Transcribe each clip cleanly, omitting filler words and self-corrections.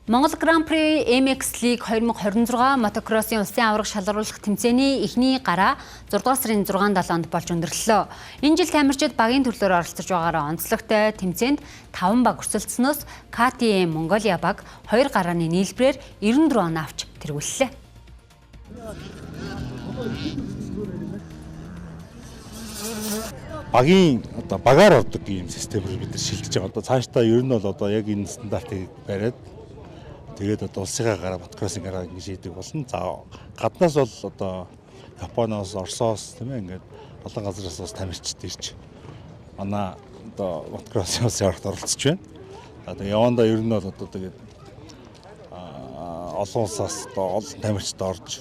Монгол Гран-при MX League 2026 мотокроссын улсын аварга шалгаруулах тэмцээний эхний гараа 6 дугаар сарын 6-7-нд болж өндөрлөлөө. Энэ жил тамирчид багийн төрлөөр оролцож байгаараа онцлогтой тэмцээнд 5 баг өрсөлдсөнөөс KTM Mongolia баг 2 гарааны нийлбэрээр 94 оноо авч тэргүүллээ. Багийн багаар ордог ийм системээр бид нар шилжиж байгаа. Одоо цаашдаа ер нь бол яг энэ стандартыг бариад тэгээд улсынхаа гараа мотокроссын гараа ингэ шийдэг болно. За гаднаас бол Японоос, Оросоос тийм ээ ингээд олон газраас бас тамирчид ирж манай мотокроссын улсын аваргад оролцож байна. Тэгээд явандаа ер нь бол тэгээд олон улсаас олон тамирчид орж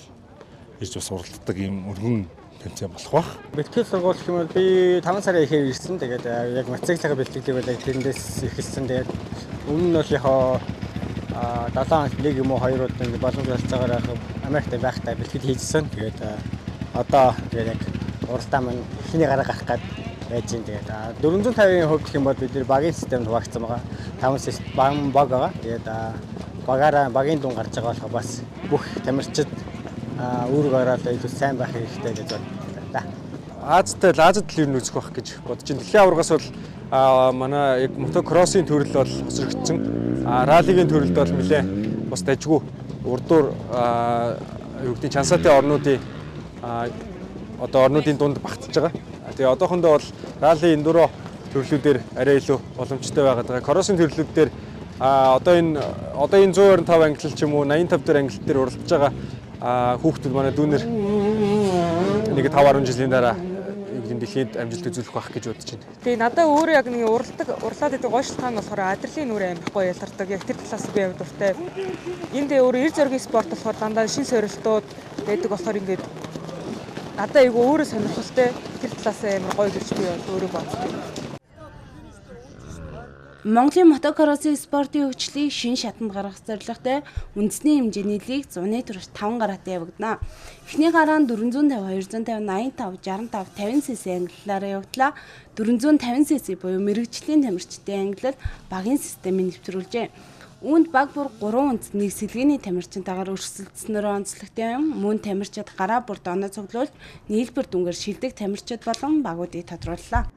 ирж бас уралддаг ийм өргөн тэмцээн болох бах. Бэлтгэл сургууль гэх юм бол би 5 сарын ихээр ирсэн. Тэгээд яг мотоциклын бэлтгэлийг бол яг тэндээс эхэлсэн. Тэгээд өмнө нь бол яхаа 7 хоног нэг юм уу 2 удаа ингэ боломж олцоогоор Америкт байхдаа бэлтгэл хийжсэн. Тэгээд одоо тэгээд яг уралдаа маань эхний гараа гарах гээд байж байна. Тэгээд 450-ийн хувьд гэх юм бол бид багийн системд хуваагдсан байгаа. 5 баг байгаа. Тэгээд багаараа багийн дуун гарч байгаа болохоор бас бүх тамирчид үүрэг ороод илүү сайн байх хэрэгтэй гэж байна. Азтай Азад л юу үзэх байх гэж бодож байна. Дэлхийн аваргаас бол манай яг мотокроссын төрөл бол өсрөгдсөн. Раллигийн төрөлд бол нэлээ бас дажгүй урдуур юу гэдэг чансаатын орнуудын орнуудын дунд багтж байгаа. Тэгээ одоохондоо бол ралли эндуро төрлүүдээр арай илүү боломжтой байгаад байгаа. Кроссын төрлүүд дээр одоо энэ 125 ангилал ч юм уу 85 дээр ангилал дээр уралдаж байгаа хүүхдүүд манай дүүнер нэг 5-10 жилийн дараа дэлхийд амжилт үзүүлэх байх гэж бодож байна. Тэгээ надад өөрөө яг нэг урлаад идэг гоо шалтгаан болохоор адреналин нүрэ амархгүй ялгардаг. Яг тэр талаас би яг дуртай. Энд өөрөө эр зөргийн спорт болохоор дандаа шин сорилтууд байдаг болохоор ингээд надад айгүй өөрөө сонирхолтой тэр талаас амар гоё гэж би өөрөө боддог. Монголын мотокроссын спортын хөгжлийг шин шатанд гаргах зорилготой үндэсний хэмжээний лиг зуны турш 5 гараатай явагдана. Эхний гараа нь 450, 250, 85, 65, 50 cc ангиллаараа явагдлаа. 450 cc буюу мэрэгжлийн тамирчдын ангиллал багийн системийг нэвтрүүлжээ. Үүнд баг бүр 3 үндэсний сэлгээний тамирчинтайгаар өрсөлдснөөр онцлогтой юм. Мөн тамирчид гараа бүр доноо цуглуулж нийлбэр дүнгээр шилдэг тамирчид болон багуудыг тодрууллаа.